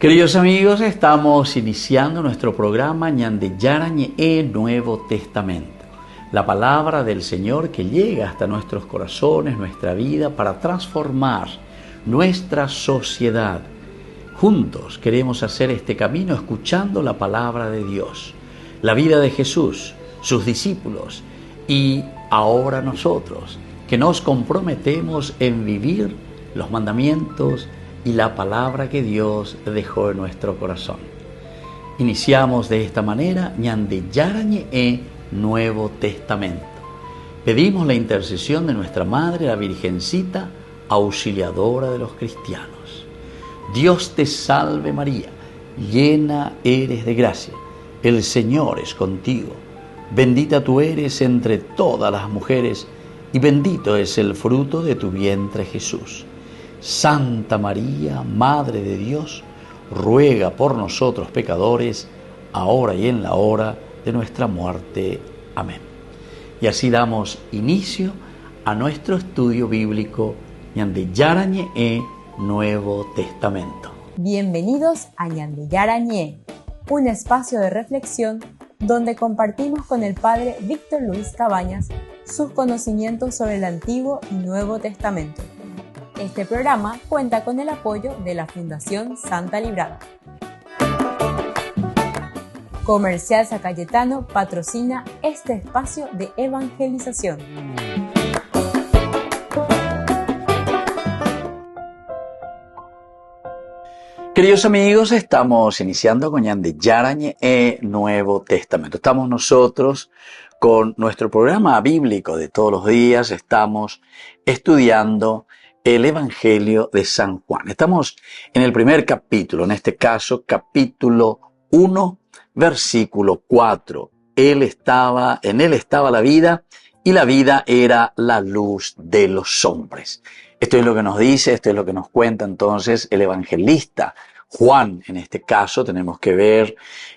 Queridos amigos, estamos iniciando nuestro programa Ñande Yarañe Nuevo Testamento. La palabra del Señor que llega hasta nuestros corazones, nuestra vida, para transformar nuestra sociedad. Juntos queremos hacer este camino escuchando la palabra de Dios, la vida de Jesús, sus discípulos y ahora nosotros, que nos comprometemos en vivir los mandamientos y la palabra que Dios dejó en nuestro corazón. Iniciamos de esta manera Ñande Yarañe Nuevo Testamento. Pedimos la intercesión de nuestra Madre, la Virgencita, auxiliadora de los cristianos. Dios te salve María, llena eres de gracia, el Señor es contigo. Bendita tú eres entre todas las mujeres y bendito es el fruto de tu vientre Jesús. Santa María, Madre de Dios, ruega por nosotros pecadores, ahora y en la hora de nuestra muerte. Amén. Y así damos inicio a nuestro estudio bíblico Ñande Yarañe Nuevo Testamento. Bienvenidos a Ñande Yarañe, un espacio de reflexión donde compartimos con el Padre Víctor Luis Cabañas sus conocimientos sobre el Antiguo y Nuevo Testamento. Este programa cuenta con el apoyo de la Fundación Santa Librada. Comercial San Cayetano patrocina este espacio de evangelización. Queridos amigos, estamos iniciando con Ñande Yarañe Nuevo Testamento. Estamos nosotros con nuestro programa bíblico de todos los días. Estamos estudiando el Evangelio de San Juan. Estamos en el primer capítulo, en este caso capítulo 1, versículo 4. En él estaba la vida y la vida era la luz de los hombres. Esto es lo que nos dice, esto es lo que nos cuenta entonces el evangelista Juan. En este caso tenemos que ver,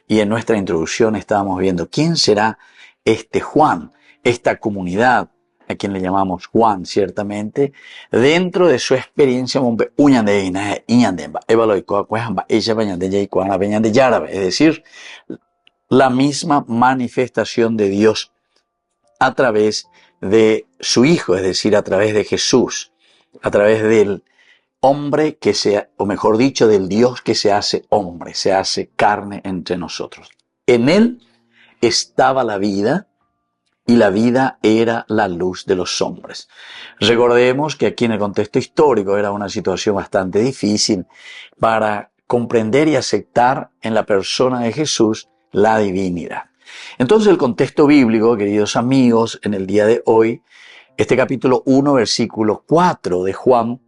y en nuestra introducción estábamos viendo quién será este Juan, esta comunidad a quien le llamamos Juan, ciertamente, dentro de su experiencia, es decir, la misma manifestación de Dios a través de su Hijo, es decir, a través de Jesús, a través del hombre que sea, o mejor dicho, del Dios que se hace hombre, se hace carne entre nosotros. En él estaba la vida, y la vida era la luz de los hombres. Recordemos que aquí en el contexto histórico era una situación bastante difícil para comprender y aceptar en la persona de Jesús la divinidad. Entonces el contexto bíblico, queridos amigos, en el día de hoy, este capítulo 1, versículo 4 de Juan,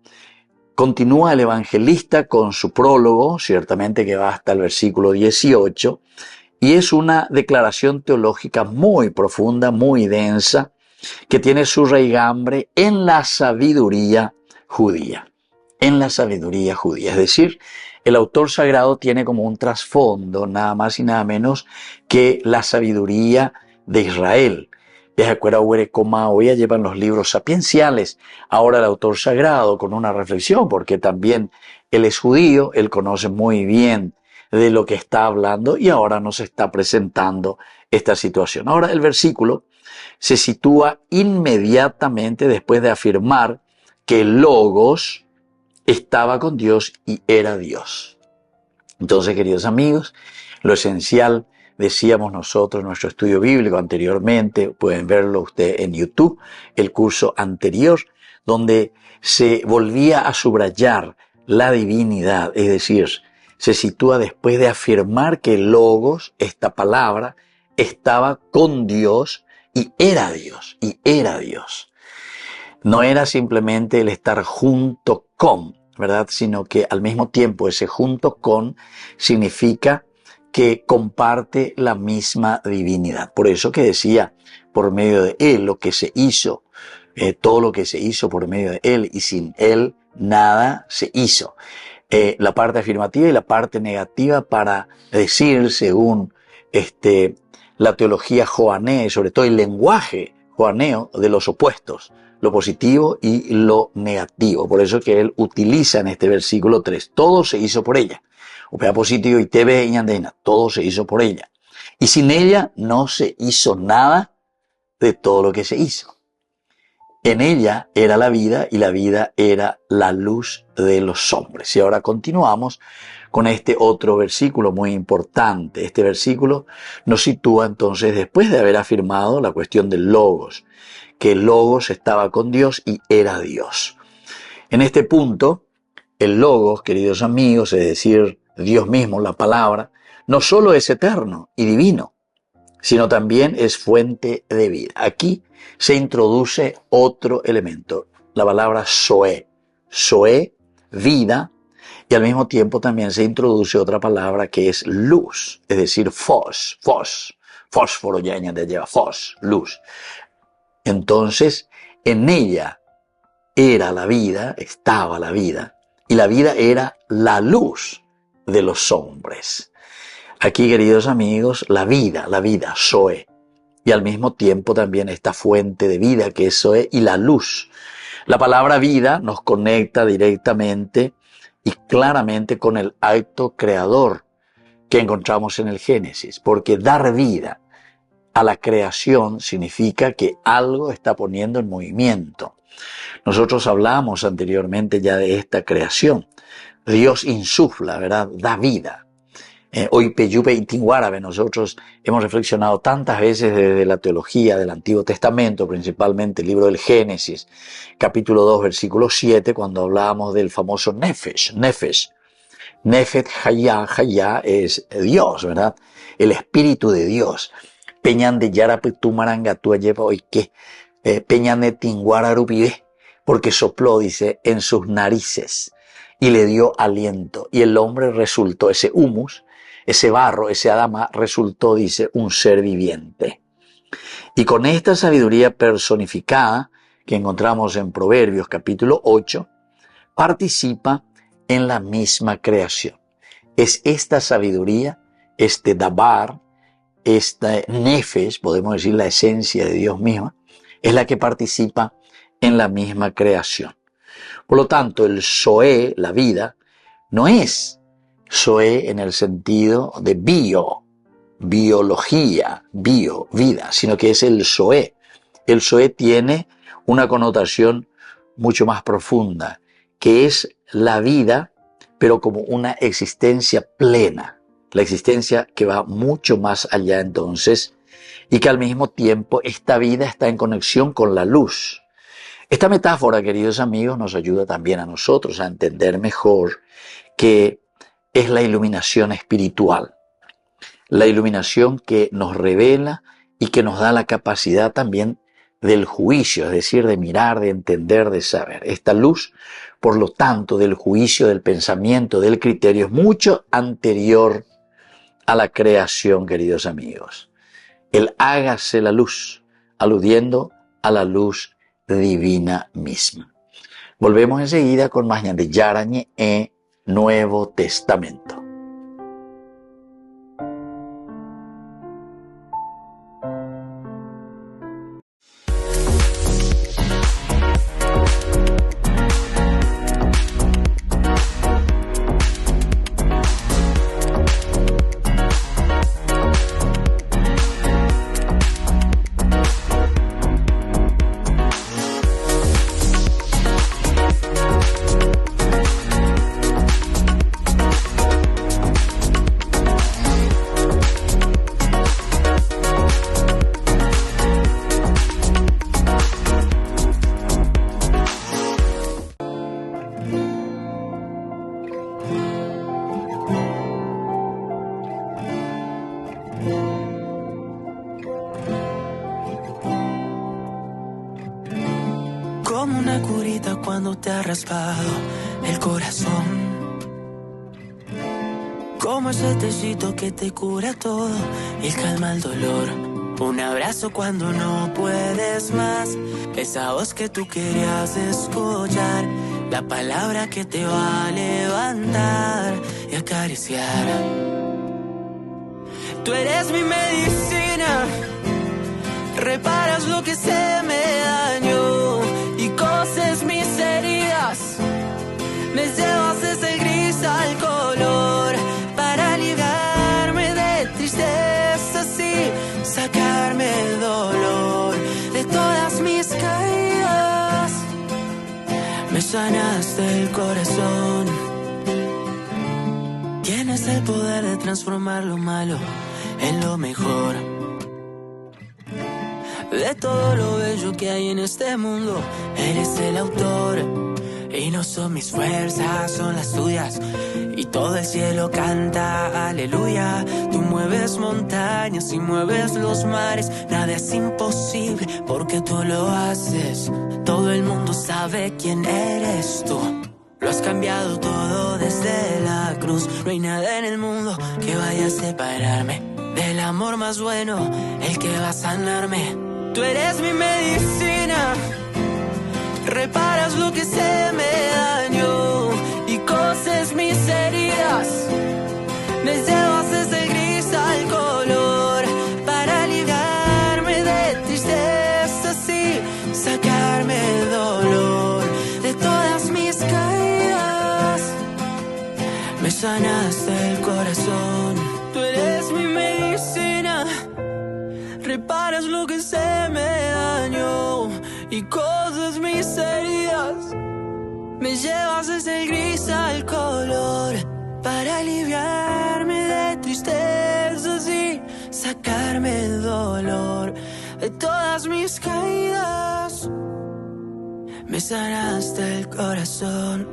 continúa el evangelista con su prólogo, ciertamente que va hasta el versículo 18, y es una declaración teológica muy profunda, muy densa, que tiene su raigambre en la sabiduría judía. En la sabiduría judía. Es decir, el autor sagrado tiene como un trasfondo nada más y nada menos que la sabiduría de Israel. Hoy llevan los libros sapienciales. Ahora el autor sagrado con una reflexión, porque también él es judío, él conoce muy bien de lo que está hablando y ahora nos está presentando esta situación. Ahora el versículo se sitúa inmediatamente después de afirmar que el Logos estaba con Dios y era Dios. Entonces, queridos amigos, lo esencial, decíamos nosotros en nuestro estudio bíblico anteriormente, pueden verlo ustedes en YouTube, el curso anterior, donde se volvía a subrayar la divinidad, es decir, se sitúa después de afirmar que el Logos, esta palabra, estaba con Dios y era Dios, No era simplemente el estar junto con, ¿verdad? Sino que al mismo tiempo ese junto con significa que comparte la misma divinidad. Por eso que decía, por medio de él, lo que se hizo, todo lo que se hizo por medio de él, y sin él nada se hizo. La parte afirmativa y la parte negativa para decir, según la teología joanea, sobre todo el lenguaje joaneo de los opuestos, lo positivo y lo negativo. Por eso que él utiliza en este versículo 3, todo se hizo por ella. Upea positivo y TV y ñandeina, todo se hizo por ella. Y sin ella no se hizo nada de todo lo que se hizo. En ella era la vida y la vida era la luz de los hombres. Y ahora continuamos con este otro versículo muy importante. Este versículo nos sitúa entonces después de haber afirmado la cuestión del Logos, que el Logos estaba con Dios y era Dios. En este punto, el Logos, queridos amigos, es decir, Dios mismo, la palabra, no solo es eterno y divino, sino también es fuente de vida. Aquí se introduce otro elemento, la palabra Zoe. Zoe, vida, y al mismo tiempo también se introduce otra palabra que es luz, es decir, fósforo, ya lleva fos, luz. Entonces, en ella era la vida, estaba la vida, y la vida era la luz de los hombres. Aquí, queridos amigos, la vida, Zoe, y al mismo tiempo también esta fuente de vida que es Zoe y la luz. La palabra vida nos conecta directamente y claramente con el acto creador que encontramos en el Génesis, porque dar vida a la creación significa que algo está poniendo en movimiento. Nosotros hablamos anteriormente ya de esta creación. Dios insufla, ¿verdad? Da vida. Hoy Peyupe y Tinguárabe, nosotros hemos reflexionado tantas veces desde la teología del Antiguo Testamento, principalmente el libro del Génesis, capítulo 2, versículo 7, cuando hablábamos del famoso Nefesh. Nefet Hayá es Dios, ¿verdad? El Espíritu de Dios. Peñan de Yarapetumaranga, tú lleva hoy que Peñan de Tinguararupibe, porque sopló, dice, en sus narices y le dio aliento. Y el hombre resultó, ese humus, ese barro, ese Adama, resultó, dice, un ser viviente. Y con esta sabiduría personificada que encontramos en Proverbios capítulo 8, participa en la misma creación. Es esta sabiduría, este Dabar, este Nefesh, podemos decir la esencia de Dios misma, es la que participa en la misma creación. Por lo tanto, el Zoe, la vida, no es Zoe en el sentido de biología, vida, sino que es el Zoe. El Zoe tiene una connotación mucho más profunda, que es la vida, pero como una existencia plena, la existencia que va mucho más allá entonces, y que al mismo tiempo esta vida está en conexión con la luz. Esta metáfora, queridos amigos, nos ayuda también a nosotros a entender mejor que es la iluminación espiritual, la iluminación que nos revela y que nos da la capacidad también del juicio, es decir, de mirar, de entender, de saber. Esta luz, por lo tanto, del juicio, del pensamiento, del criterio, es mucho anterior a la creación, queridos amigos. El hágase la luz, aludiendo a la luz divina misma. Volvemos enseguida con más de Yarañe e Nuevo Testamento. Como una curita cuando te ha raspado el corazón. Como ese tecito que te cura todo y calma el dolor. Un abrazo cuando no puedes más. Esa voz que tú querías escuchar. La palabra que te va a levantar y acariciar. Tú eres mi medicina. Reparas lo que se me dañó. sanaste el corazón. Tienes el poder de transformar lo malo en lo mejor. De todo lo bello que hay en este mundo, eres el autor. Y no son mis fuerzas, son las tuyas. Y todo el cielo canta aleluya. Tú mueves montañas y mueves los mares. Nada es imposible porque tú lo haces. Todo el mundo sabe quién eres tú. Lo has cambiado todo desde la cruz. No hay nada en el mundo que vaya a separarme del amor más bueno, el que va a sanarme. Tú eres mi medicina, reparas lo que se me dañó y coses mis heridas. Me llevas desde el gris al color para aliviarme de tristezas y sacarme el dolor de todas mis caídas. Me sanaste el corazón. Tú eres mi medicina, reparas lo que se me dañó y coses mis heridas. Me llevas desde el gris al color para aliviarme de tristezas y sacarme el dolor de todas mis caídas. Me sanaste el corazón.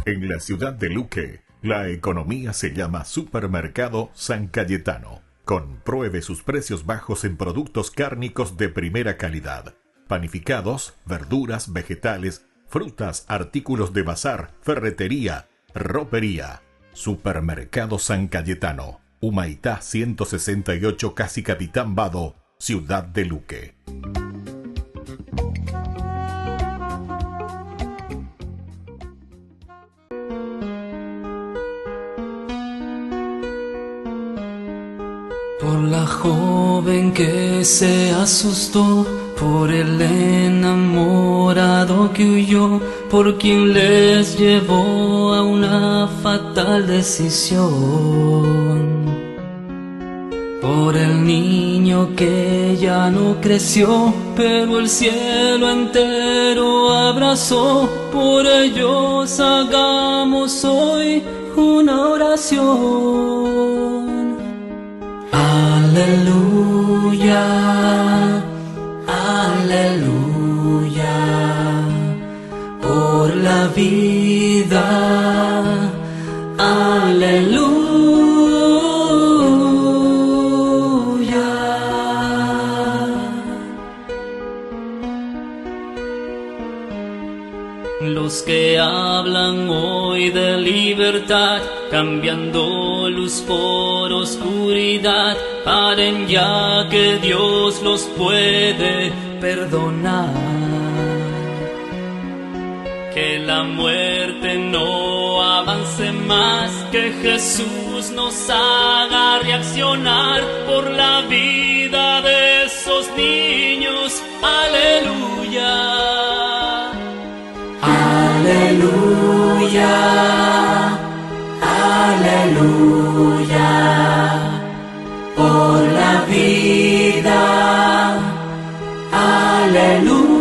En la ciudad de Luque, la economía se llama Supermercado San Cayetano. Compruebe sus precios bajos en productos cárnicos de primera calidad. Panificados, verduras, vegetales, frutas, artículos de bazar, ferretería, ropería. Supermercado San Cayetano. Humaitá 168, Casi Capitán Vado, ciudad de Luque. Por la joven que se asustó, por el enamorado que huyó, por quien les llevó a una fatal decisión. Por el niño que ya no creció, pero el cielo entero abrazó. Por ellos hagamos hoy una oración. Aleluya, aleluya, por la vida, aleluya. Los que hablan hoy de libertad, cambiando luz por oscuridad, paren ya que Dios los puede perdonar. Que la muerte no avance más, que Jesús nos haga reaccionar por la vida de esos niños. Aleluya. Aleluya, aleluya, por la vida, aleluya.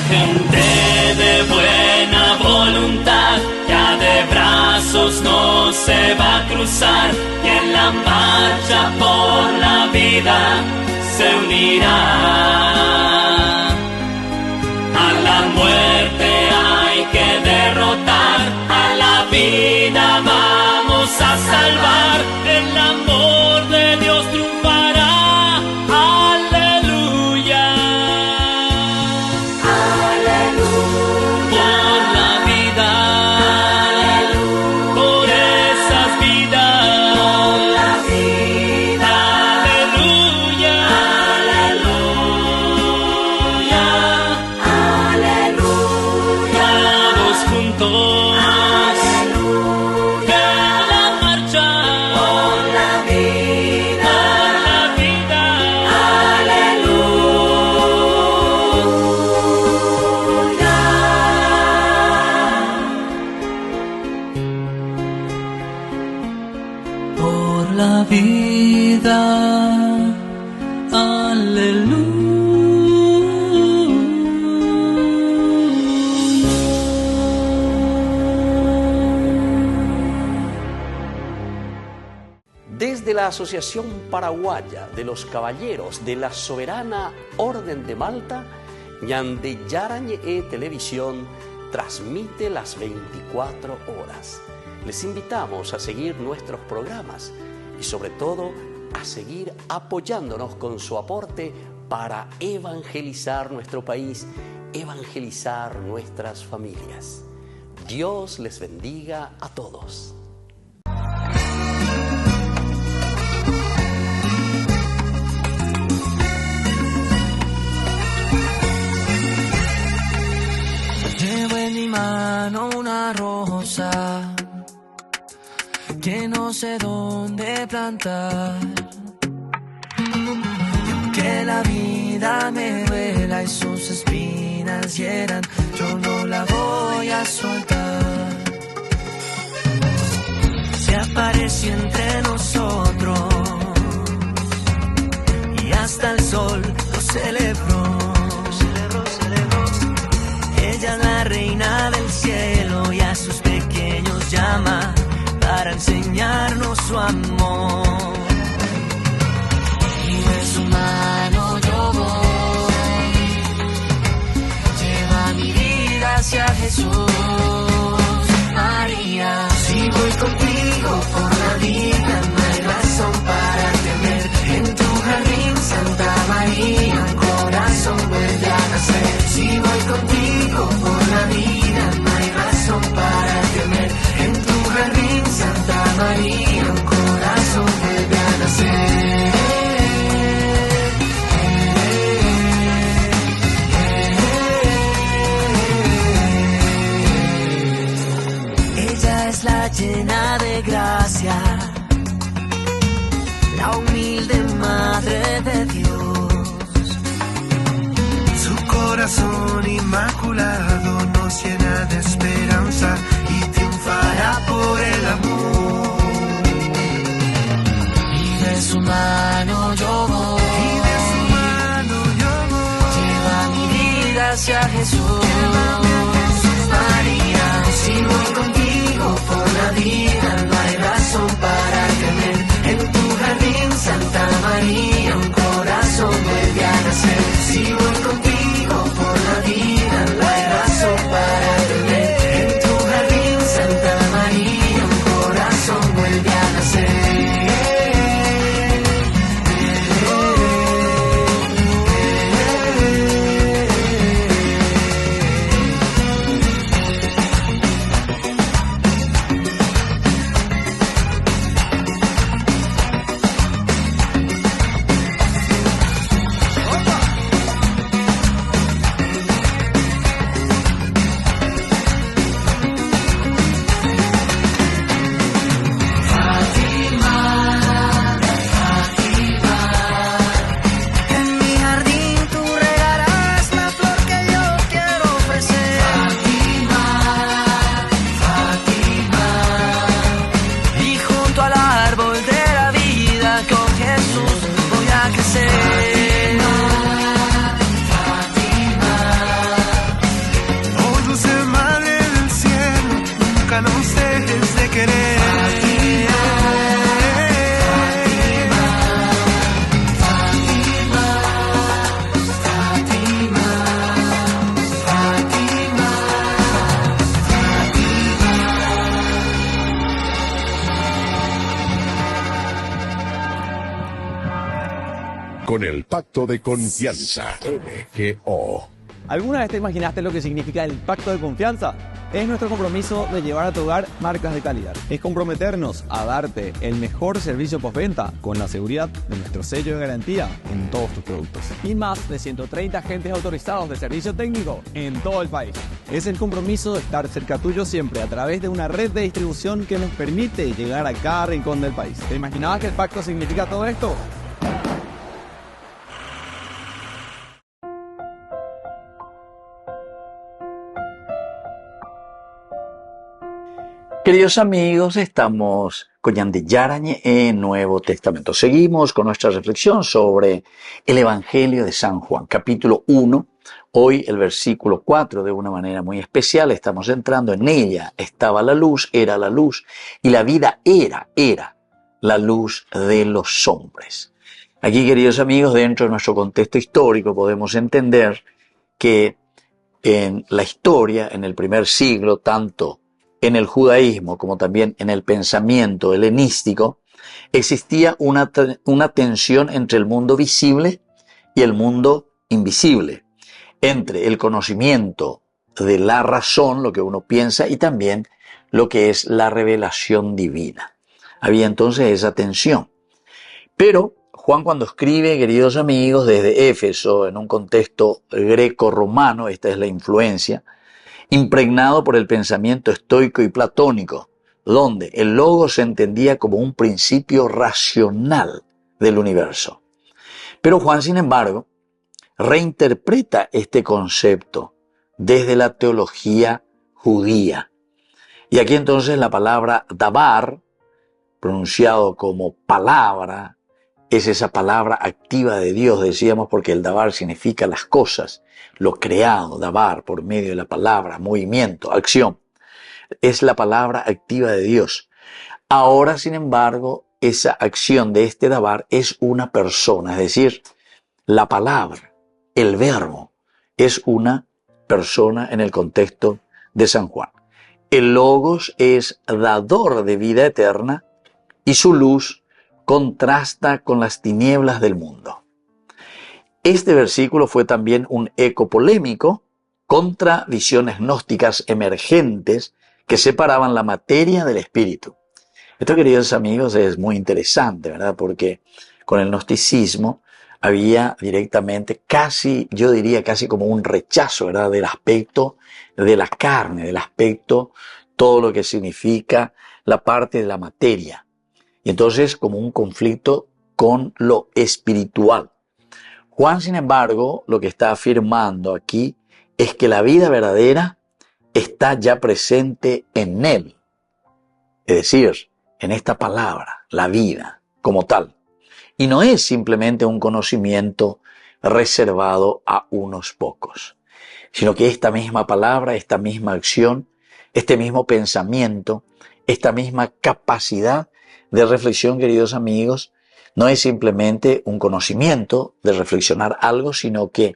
Gente de buena voluntad, ya de brazos no se va a cruzar, y en la marcha por la vida se unirá. A la muerte hay que derrotar, a la vida vamos a salvar, el amor de Dios triunfará. Aleluya, la Asociación Paraguaya de los Caballeros de la Soberana Orden de Malta, Ñandeyarañe Televisión transmite las 24 horas. Les invitamos a seguir nuestros programas y sobre todo a seguir apoyándonos con su aporte para evangelizar nuestro país, evangelizar nuestras familias. Dios les bendiga a todos. Llevo en mi mano una rosa que no sé dónde plantar. Y aunque la vida me duela y sus espinas hieran, yo no la voy a soltar. Se apareció entre nosotros y hasta el sol lo celebró. Ella es la reina del cielo y a sus pequeños llama para enseñarnos su amor. Y de su mano yo voy, lleva mi vida hacia Jesús. María, si voy contigo por la vida, no hay razón para temer. En tu jardín, Santa María, un corazón vuelve a nacer. Si voy contigo por la vida, no hay razón para temer. En tu jardín, Santa María, un corazón vuelve a nacer. Ella es la llena de gracia, la humilde madre de Dios. Su corazón inmaculado nos llena de esperanza y triunfará por el amor. Y de su mano yo voy, lleva mi vida hacia Jesús. María, si voy contigo por la vida, no hay razón para temer. En tu jardín, Santa María, un corazón vuelve a nacer. Si voy contigo por la vida, no hay razón para temer. En tu jardín, Santa María, un corazón vuelve a nacer. Con el Pacto de Confianza, MGO. ¿Alguna vez te imaginaste lo que significa el Pacto de Confianza? Es nuestro compromiso de llevar a tu hogar marcas de calidad. Es comprometernos a darte el mejor servicio postventa con la seguridad de nuestro sello de garantía en todos tus productos. Y más de 130 agentes autorizados de servicio técnico en todo el país. Es el compromiso de estar cerca tuyo siempre a través de una red de distribución que nos permite llegar a cada rincón del país. ¿Te imaginabas que el pacto significa todo esto? Queridos amigos, estamos con Ñandeyarañe en Nuevo Testamento. Seguimos con nuestra reflexión sobre el Evangelio de San Juan, capítulo 1. Hoy el versículo 4, de una manera muy especial, estamos entrando en ella. Estaba la luz, era la luz, y la vida era la luz de los hombres. Aquí, queridos amigos, dentro de nuestro contexto histórico podemos entender que en la historia, en el primer siglo, tanto en el judaísmo como también en el pensamiento helenístico, existía una tensión entre el mundo visible y el mundo invisible, entre el conocimiento de la razón, lo que uno piensa, y también lo que es la revelación divina. Había entonces esa tensión. Pero Juan, cuando escribe, queridos amigos, desde Éfeso, en un contexto greco-romano, esta es la influencia, impregnado por el pensamiento estoico y platónico, donde el logos se entendía como un principio racional del universo. Pero Juan, sin embargo, reinterpreta este concepto desde la teología judía. Y aquí entonces la palabra dabar, pronunciado como palabra, es esa palabra activa de Dios, decíamos, porque el dabar significa las cosas, lo creado, dabar, por medio de la palabra, movimiento, acción. Es la palabra activa de Dios. Ahora, sin embargo, esa acción de este dabar es una persona, es decir, la palabra, el verbo, es una persona en el contexto de San Juan. El logos es dador de vida eterna y su luz contrasta con las tinieblas del mundo. Este versículo fue también un eco polémico contra visiones gnósticas emergentes que separaban la materia del espíritu. Esto, queridos amigos, es muy interesante, ¿verdad? Porque con el gnosticismo había directamente casi, yo diría casi como un rechazo, ¿verdad? Del aspecto de la carne, del aspecto, todo lo que significa la parte de la materia. Y entonces como un conflicto con lo espiritual. Juan, sin embargo, lo que está afirmando aquí es que la vida verdadera está ya presente en él. Es decir, en esta palabra, la vida como tal. Y no es simplemente un conocimiento reservado a unos pocos, sino que esta misma palabra, esta misma acción, este mismo pensamiento, esta misma capacidad de reflexión, queridos amigos, no es simplemente un conocimiento de reflexionar algo, sino que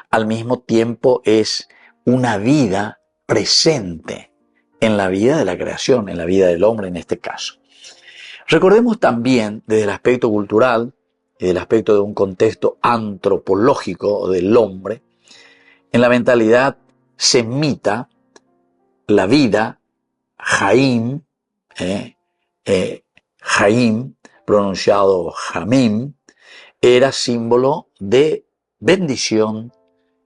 al mismo tiempo es una vida presente en la vida de la creación, en la vida del hombre en este caso. Recordemos también desde el aspecto cultural y del aspecto de un contexto antropológico del hombre, en la mentalidad semita, la vida, Jaim, Jaim, pronunciado Jamim, era símbolo de bendición,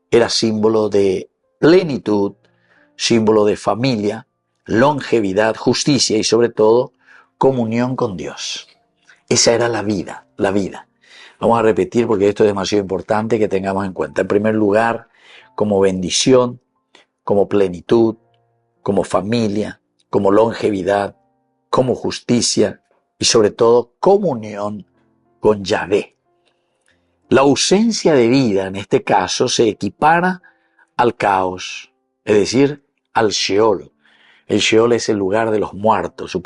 era símbolo de plenitud, símbolo de familia, longevidad, justicia y sobre todo comunión con Dios. Esa era la vida, la vida. Vamos a repetir porque esto es demasiado importante que tengamos en cuenta. En primer lugar, como bendición, como plenitud, como familia, como longevidad, como justicia y sobre todo comunión con Yahvé. La ausencia de vida en este caso se equipara al caos, es decir, al Sheol. El Sheol es el lugar de los muertos,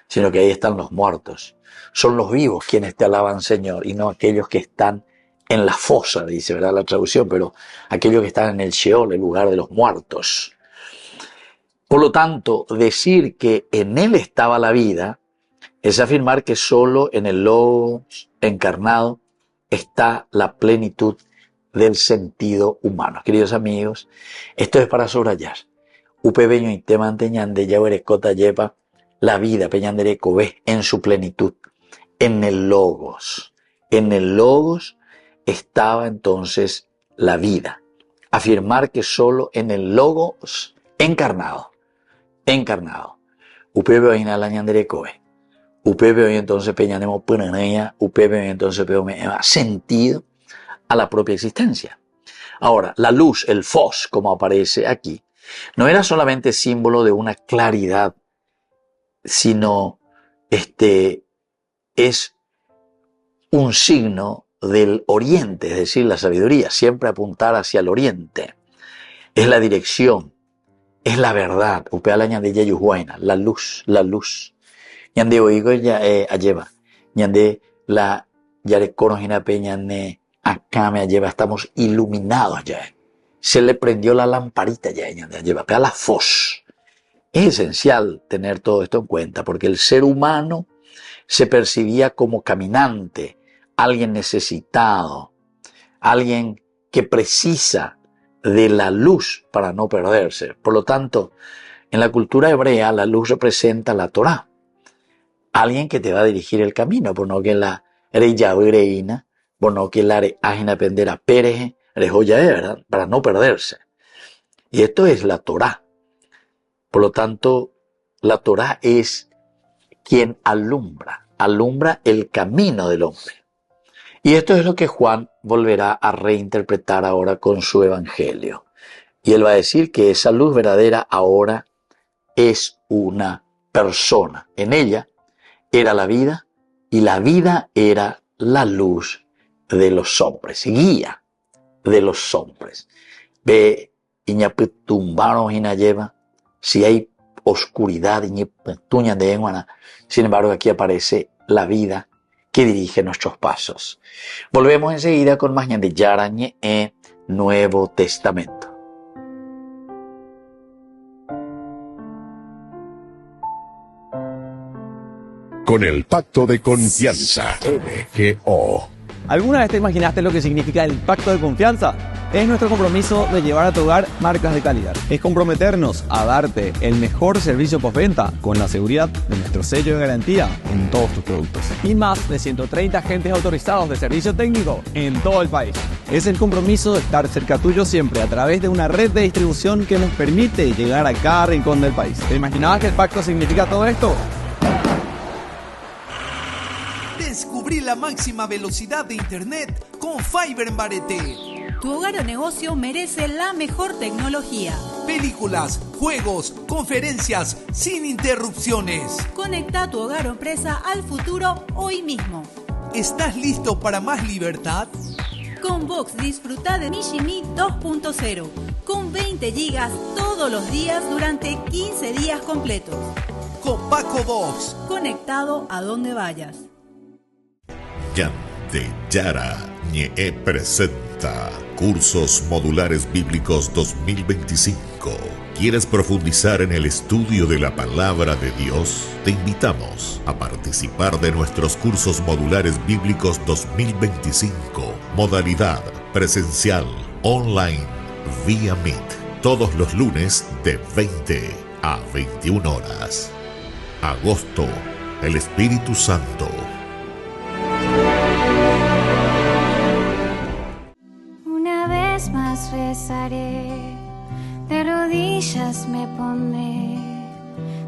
sino que ahí están los muertos. Son los vivos quienes te alaban, Señor, y no aquellos que están en la fosa, dice, ¿verdad? La traducción, pero aquellos que están en el Sheol, el lugar de los muertos. Por lo tanto, decir que en él estaba la vida es afirmar que solo en el Logos encarnado está la plenitud del sentido humano. Queridos amigos, esto es para subrayar. Upebeño y temanteñande yahuerecota lleva la vida, peñandereco, ve en su plenitud, en el Logos. En el Logos estaba entonces la vida. Afirmar que solo en el Logos encarnado. Upebe hoy en la ñandereco, upebe hoy entonces peñanemo punaneya, upebe hoy entonces peñanemo sentido a la propia existencia. Ahora, la luz, el fos, como aparece aquí, no era solamente símbolo de una claridad, sino es un signo del oriente, es decir, la sabiduría, siempre apuntar hacia el oriente. Es la dirección, es la verdad, la luz, Ñande oigo ya lleva. Ñande la yarecorojina peñane acá me lleva. Estamos iluminados ya. Se le prendió la lamparita ya. Ñande lleva. Pega la fos. Es esencial tener todo esto en cuenta porque el ser humano se percibía como caminante, alguien necesitado, alguien que precisa de la luz para no perderse. Por lo tanto, en la cultura hebrea la luz representa la Torá, alguien que te va a dirigir el camino, por no que la reina, por no que la ajena pendera pereje, rejoya, ¿verdad? Para no perderse. Y esto es la Torá. Por lo tanto, la Torá es quien alumbra el camino del hombre. Y esto es lo que Juan volverá a reinterpretar ahora con su evangelio. Y él va a decir que esa luz verdadera ahora es una persona. En ella era la vida y la vida era la luz de los hombres, guía de los hombres. Ve, iñapitumbaron y lleva. Si hay oscuridad, sin embargo aquí aparece la vida que dirige nuestros pasos. Volvemos enseguida con más de Yarañe en Nuevo Testamento. Con el pacto de confianza, MGO. ¿Alguna vez te imaginaste lo que significa el pacto de confianza? Es nuestro compromiso de llevar a tu hogar marcas de calidad. Es comprometernos a darte el mejor servicio postventa con la seguridad de nuestro sello de garantía en todos tus productos. Y más de 130 agentes autorizados de servicio técnico en todo el país. Es el compromiso de estar cerca tuyo siempre a través de una red de distribución que nos permite llegar a cada rincón del país. ¿Te imaginabas que el pacto significa todo esto? Descubrí la máxima velocidad de internet con Fiber en Barete. Tu hogar o negocio merece la mejor tecnología. Películas, juegos, conferencias, sin interrupciones. Conecta tu hogar o empresa al futuro hoy mismo. ¿Estás listo para más libertad? Con Vox disfruta de Mishimi 2.0 con 20 gigas todos los días durante 15 días completos. Con Paco Vox. Conectado a donde vayas. Yande Yarañe presenta Cursos Modulares Bíblicos 2025. ¿Quieres profundizar en el estudio de la Palabra de Dios? Te invitamos a participar de nuestros Cursos Modulares Bíblicos 2025. Modalidad presencial, online, vía Meet. Todos los lunes de 20 a 21 horas. Agosto, el Espíritu Santo. Más rezaré, de rodillas me pondré,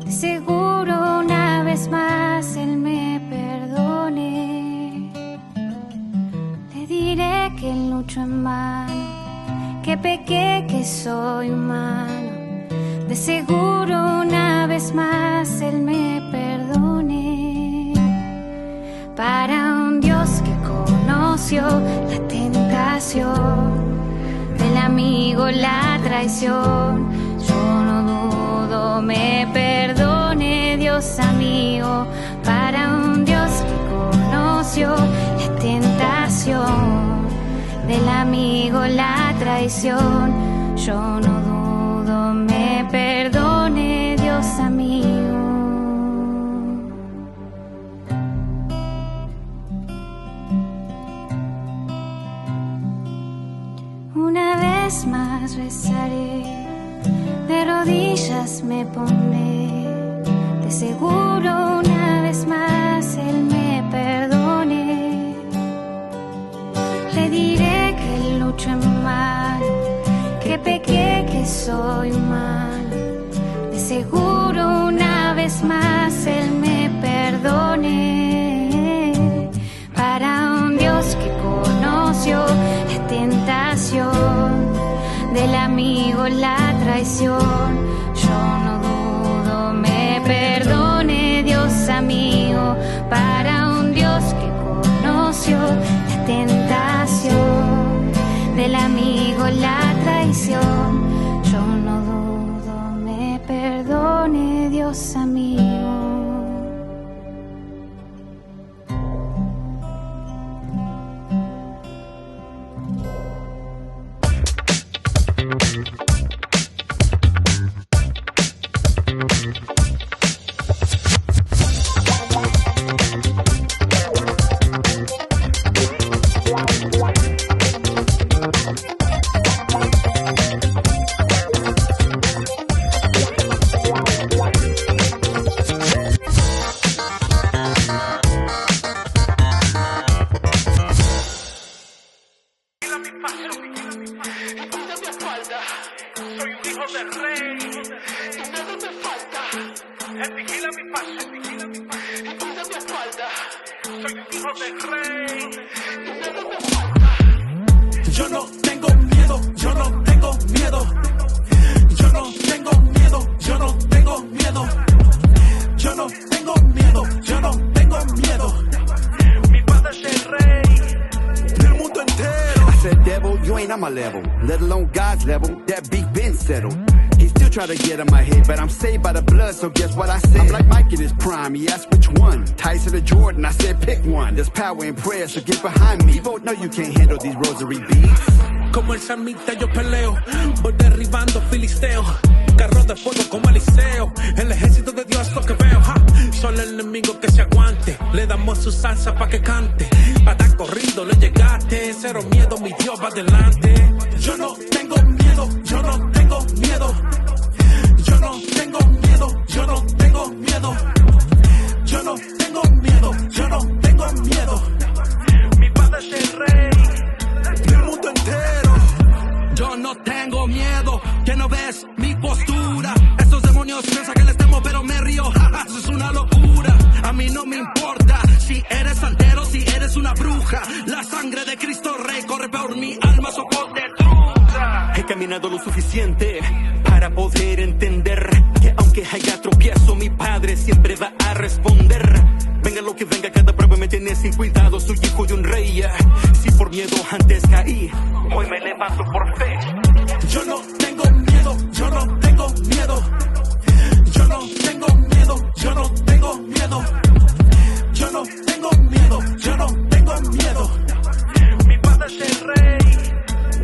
de seguro una vez más Él me perdone. Le diré que lucho en vano, que pequé, que soy humano, de seguro una vez más Él me perdone. Para un Dios que conoció la tentación, el amigo la traición, yo no dudo me perdone Dios amigo. Para un Dios que conoció la tentación, del amigo la traición, yo no dudo me perdone Dios amigo. Una vez más rezaré, de rodillas me pondré, de seguro una vez más Él me perdone. Le diré que lucho en vano, que pequé, que soy humano, de seguro una vez más Él me perdone. Para un Dios que conoció la tentación, del amigo la traición, yo no dudo me perdone Dios amigo. Para un Dios que conoció la tentación, del amigo la traición, yo no dudo me perdone Dios amigo. del rey. Nada me falta. Él vigila mi paso. Y cuida mi espalda. Soy un hijo del rey. Nada me falta. Yo no tengo miedo. Yo no tengo miedo. Yo no tengo miedo. Yo no tengo miedo. Yo no tengo miedo. Yo no tengo miedo. Mi padre es el rey del mundo entero. I said, devil, you ain't on my level, let alone God's level. That beef been settled. He still try to get in my head, but I'm saved by the blood, so guess what I said? I'm like Mike in his prime, he asked which one. Tyson or Jordan, I said pick one. There's power in prayer, so get behind me. Vote no, you can't handle these rosary beads. Como el samita yo peleo, voy derribando filisteos. Carro de fuego como Eliseo, el ejército de Dios lo que veo, ja. Solo el enemigo que se aguante, le damos su salsa pa' que cante. Pa' dar corrido le llegaste, cero miedo, mi Dios va adelante. Yo no tengo miedo, yo no tengo miedo. Yo no tengo miedo, yo no tengo miedo. Yo no tengo miedo, yo no tengo miedo. Mi padre es el rey del mundo entero. Yo no tengo miedo, que no ves mi postura. Esos demonios piensan que les temo, pero me río. Eso es una locura. A mí no me importa si eres santero, si eres una bruja. La sangre de Cristo Rey corre por mi alma, soporte truza. He caminado lo suficiente para poder entender que aunque haya tropiezo, mi padre siempre va a responder. Venga lo que venga, cada prueba me tiene sin cuidado. Soy hijo de un rey. Si por miedo antes caí, hoy me levanto por fe. Yo no tengo miedo, yo no tengo miedo. Yo no tengo miedo, yo no tengo miedo. Yo no tengo miedo, yo no tengo miedo. Mi padre es el rey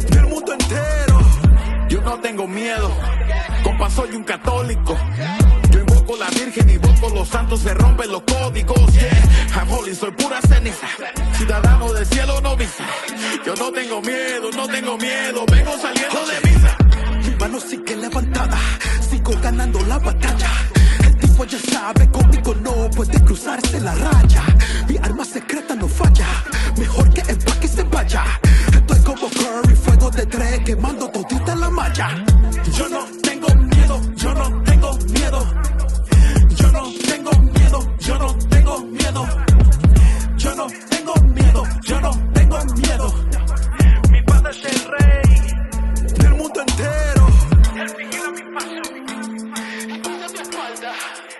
del mundo entero. Yo no tengo miedo, compa, soy un católico. Yo invoco la Virgen, invoco los santos, se rompen los códigos, yeah. I'm holy, soy pura ceniza, ciudadano del cielo noviza. Yo no tengo miedo, no tengo miedo, vengo saliendo de misa. Mi mano sigue levantada, sigo ganando la batalla. El tipo ya sabe, conmigo no puede cruzarse la raya. Mi arma secreta no falla, mejor que empaque y se vaya. Estoy como Curry, fuego de tres, quemando todita la malla. Yo no tengo miedo, yo no tengo miedo. Yo no tengo miedo, yo no tengo miedo. Yo no tengo miedo, yo no tengo miedo. Mi padre es el rey del mundo entero. Él vigila mi paso y cuida mi espalda.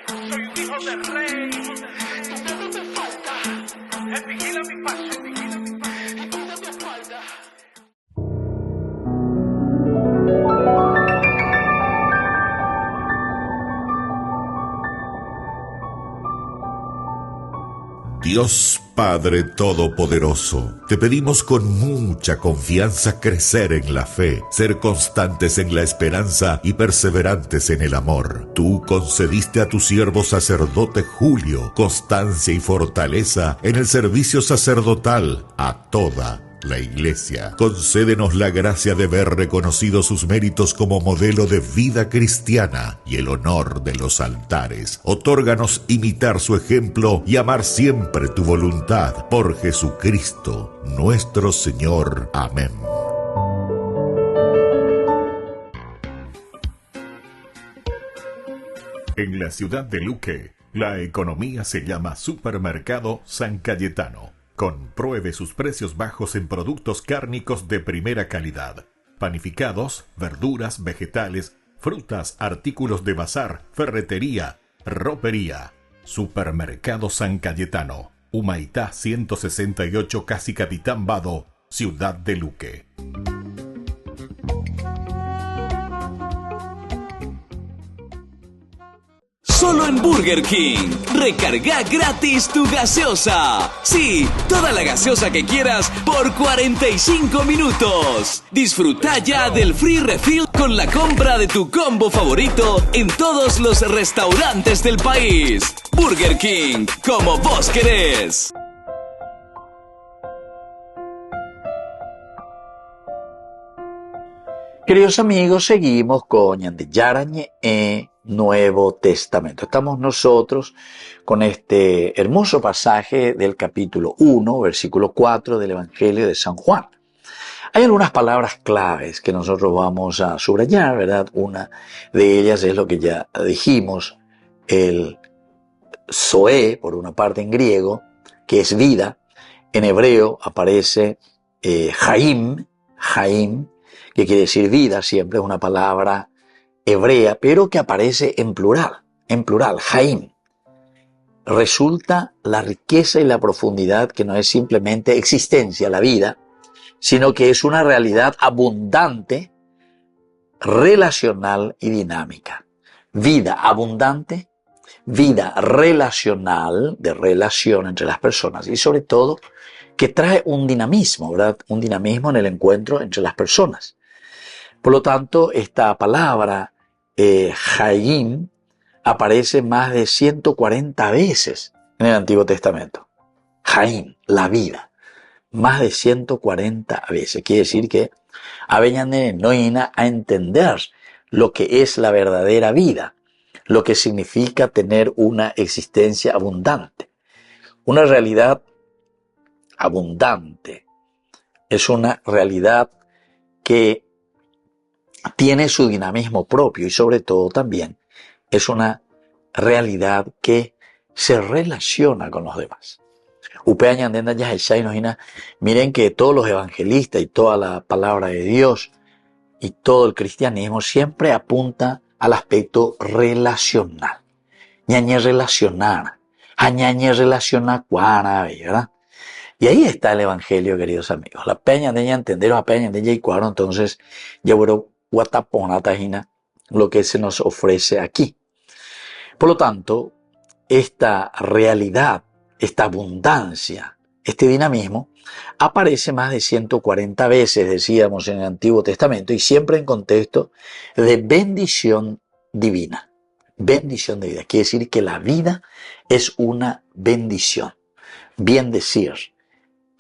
Soy un hijo del rey. Nada me falta. Él vigila mi paso y cuida mi espalda. Dios Padre Todopoderoso, te pedimos con mucha confianza crecer en la fe, ser constantes en la esperanza y perseverantes en el amor. Tú concediste a tu siervo sacerdote Julio constancia y fortaleza en el servicio sacerdotal a toda la Iglesia. Concédenos la gracia de ver reconocidos sus méritos como modelo de vida cristiana y el honor de los altares. Otórganos imitar su ejemplo y amar siempre tu voluntad. Por Jesucristo, nuestro Señor. Amén. En la ciudad de Luque, la economía se llama Supermercado San Cayetano. Compruebe sus precios bajos en productos cárnicos de primera calidad. Panificados, verduras, vegetales, frutas, artículos de bazar, ferretería, ropería. Supermercado San Cayetano. Humaitá 168, Casi Capitán Vado, Ciudad de Luque. Solo en Burger King. Recarga gratis tu gaseosa. Sí, toda la gaseosa que quieras por 45 minutos. Disfruta ya del free refill con la compra de tu combo favorito en todos los restaurantes del país. Burger King, como vos querés. Queridos amigos, seguimos con Ñandeyarañe Nuevo Testamento. Estamos nosotros con este hermoso pasaje del capítulo 1, versículo 4 del Evangelio de San Juan. Hay algunas palabras claves que nosotros vamos a subrayar, ¿verdad? Una de ellas es lo que ya dijimos, el zoe, por una parte en griego, que es vida. En hebreo aparece Haim, que quiere decir vida, siempre es una palabra hebrea, pero que aparece en plural, Haim. Resulta la riqueza y la profundidad que no es simplemente existencia, la vida, sino que es una realidad abundante, relacional y dinámica. Vida abundante, vida relacional, de relación entre las personas, y sobre todo que trae un dinamismo, ¿verdad? Un dinamismo en el encuentro entre las personas. Por lo tanto, esta palabra Haim aparece más de 140 veces en el Antiguo Testamento. Haim, la vida, más de 140 veces. Quiere decir que Aveñane no ina a entender lo que es la verdadera vida, lo que significa tener una existencia abundante. Una realidad abundante es una realidad que tiene su dinamismo propio y sobre todo también es una realidad que se relaciona con los demás. Miren que todos los evangelistas y toda la palabra de Dios y todo el cristianismo siempre apunta al aspecto relacional. Ñañe relacionar, añañe relaciona cuara, ¿verdad? Y ahí está el evangelio, queridos amigos. La peña de ella entender, la peña de ella y cuaro, entonces ya bueno, guatapona tajina, lo que se nos ofrece aquí. Por lo tanto, esta realidad, esta abundancia, este dinamismo, aparece más de 140 veces, decíamos, en el Antiguo Testamento, y siempre en contexto de bendición divina. Bendición divina. Quiere decir que la vida es una bendición. Bien decir,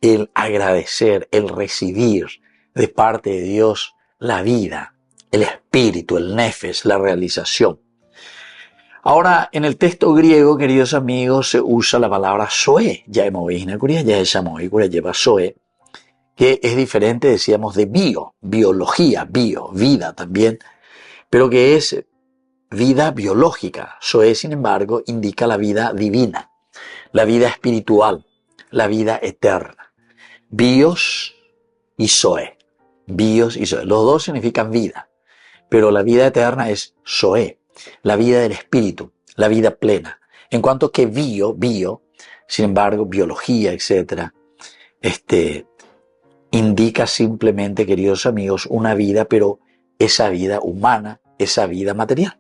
el agradecer, el recibir de parte de Dios la vida, el espíritu, el nefes, la realización. Ahora, en el texto griego, queridos amigos, se usa la palabra zoe. Ya hemos visto, ya lleva zoe, que es diferente, decíamos, de biología, vida también, pero que es vida biológica. Zoe, sin embargo, indica la vida divina, la vida espiritual, la vida eterna. Bios y zoe. Bios y zoe. Los dos significan vida, pero la vida eterna es zoe. La vida del espíritu, la vida plena. En cuanto que bio, sin embargo, biología, etc., indica simplemente, queridos amigos, una vida, pero esa vida humana, esa vida material.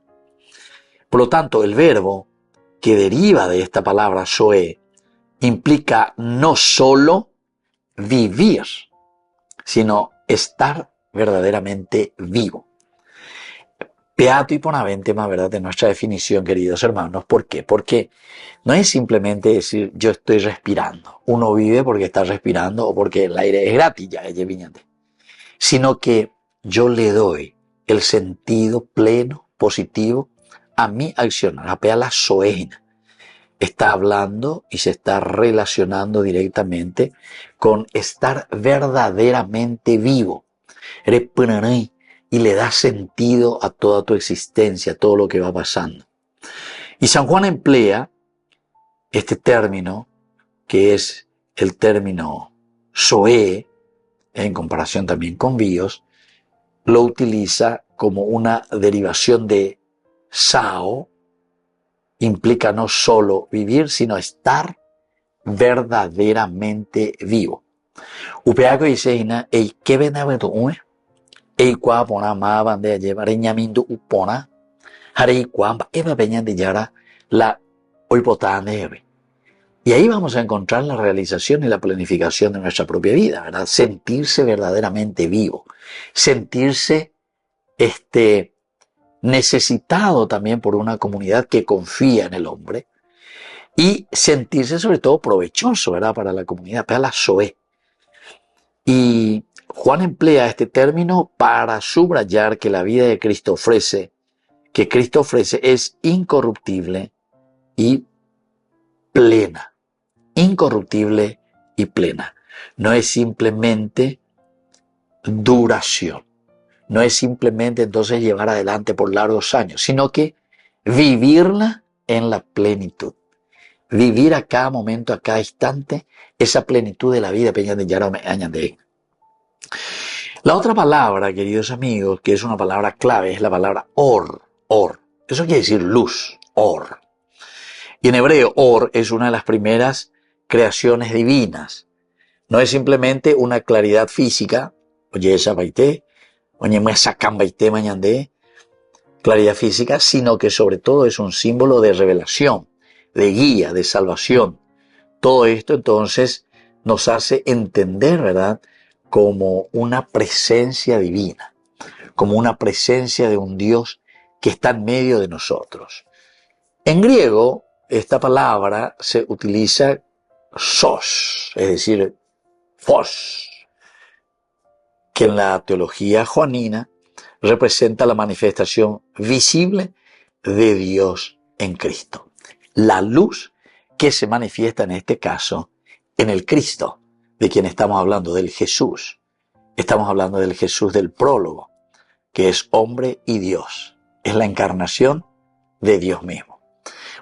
Por lo tanto, el verbo que deriva de esta palabra zoe implica no solo vivir, sino estar verdaderamente vivo. Beato y ponaventema, ¿verdad?, de nuestra definición, queridos hermanos. ¿Por qué? Porque no es simplemente decir yo estoy respirando. Uno vive porque está respirando o porque el aire es gratis, ya es viñante. Sino que yo le doy el sentido pleno, positivo, a mi accionar. A la zoeina. Está hablando y se está relacionando directamente con estar verdaderamente vivo. Y le da sentido a toda tu existencia, a todo lo que va pasando. Y San Juan emplea este término, que es el término zoe, en comparación también con bios, lo utiliza como una derivación de sao, implica no solo vivir, sino estar verdaderamente vivo. Upeaco dice, ¿y qué ven a ver tú? Eikwa pona ma bande lleva reñamindo upona hareikwa eva peña de yara la oipotane. Y ahí vamos a encontrar la realización y la planificación de nuestra propia vida, ¿verdad? Sentirse verdaderamente vivo, sentirse necesitado también por una comunidad que confía en el hombre y sentirse sobre todo provechoso, ¿verdad?, para la comunidad, para la zoe. Y Juan emplea este término para subrayar que la vida de Cristo ofrece, es incorruptible y plena. Incorruptible y plena. No es simplemente duración. No es simplemente entonces llevar adelante por largos años, sino que vivirla en la plenitud. Vivir a cada momento, a cada instante, esa plenitud de la vida. La otra palabra, queridos amigos, que es una palabra clave, es la palabra or. Eso quiere decir luz, or. Y en hebreo, or es una de las primeras creaciones divinas. No es simplemente una claridad física, claridad física, sino que sobre todo es un símbolo de revelación, de guía, de salvación. Todo esto entonces nos hace entender, ¿verdad?, como una presencia divina, como una presencia de un Dios que está en medio de nosotros. En griego, esta palabra se utiliza sos, es decir, fos, que en la teología joanina representa la manifestación visible de Dios en Cristo. La luz que se manifiesta en este caso en el Cristo, de quien estamos hablando, del Jesús. Estamos hablando del Jesús del prólogo, que es hombre y Dios. Es la encarnación de Dios mismo.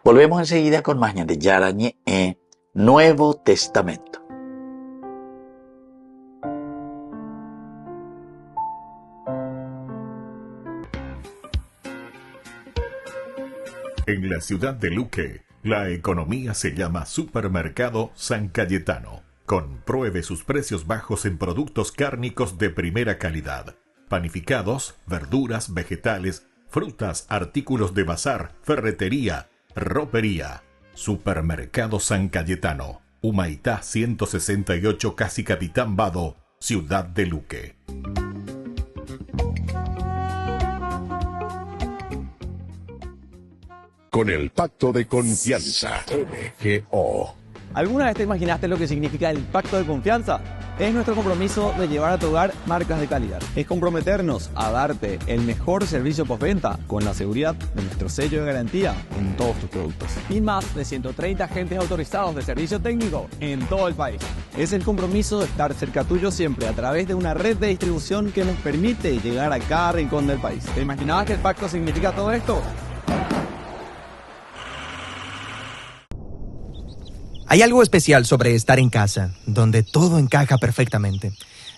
Volvemos enseguida con más de Yarañe Nuevo Testamento. En la ciudad de Luque, la economía se llama Supermercado San Cayetano. Compruebe sus precios bajos en productos cárnicos de primera calidad. Panificados, verduras, vegetales, frutas, artículos de bazar, ferretería, ropería. Supermercado San Cayetano. Humaitá 168, Casi Capitán Vado, ciudad de Luque. Con el pacto de confianza, MGO. ¿Alguna vez te imaginaste lo que significa el pacto de confianza? Es nuestro compromiso de llevar a tu hogar marcas de calidad. Es comprometernos a darte el mejor servicio postventa con la seguridad de nuestro sello de garantía en todos tus productos. Y más de 130 agentes autorizados de servicio técnico en todo el país. Es el compromiso de estar cerca tuyo siempre a través de una red de distribución que nos permite llegar a cada rincón del país. ¿Te imaginabas que el pacto significa todo esto? Hay algo especial sobre estar en casa, donde todo encaja perfectamente.